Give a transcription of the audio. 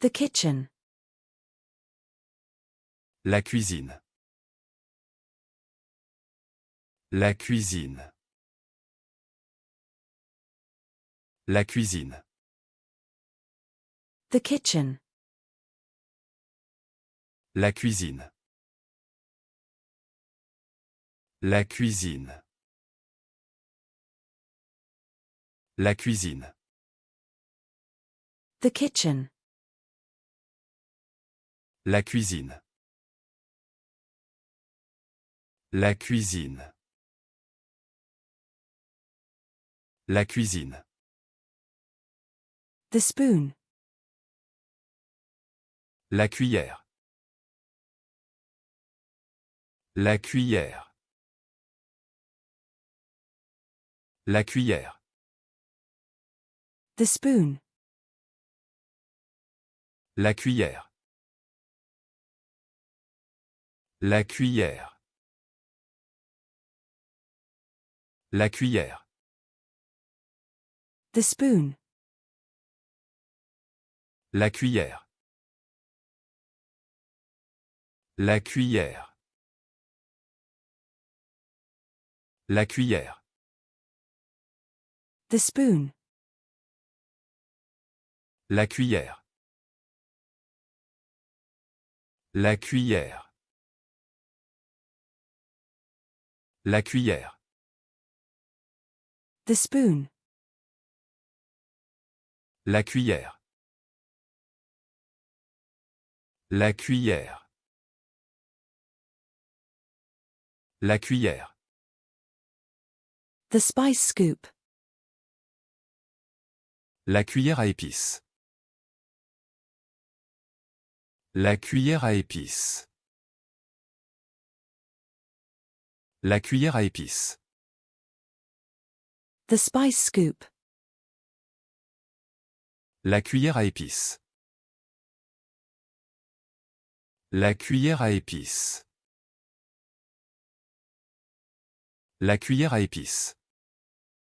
The kitchen. La cuisine. La cuisine. La cuisine. The kitchen. La cuisine. La cuisine. La cuisine. The kitchen. La cuisine. La cuisine. La cuisine. The spoon. La cuillère. La cuillère. La cuillère. The spoon. La cuillère. La cuillère. La cuillère. The spoon. La cuillère. La cuillère. La cuillère. The spoon. La cuillère. La cuillère. La cuillère. The spoon. La cuillère. La cuillère. La cuillère. The spice scoop. La cuillère à épices. La cuillère à épices. La cuillère à épices. The spice scoop. La cuillère à épices. La cuillère à épices. La cuillère à épices.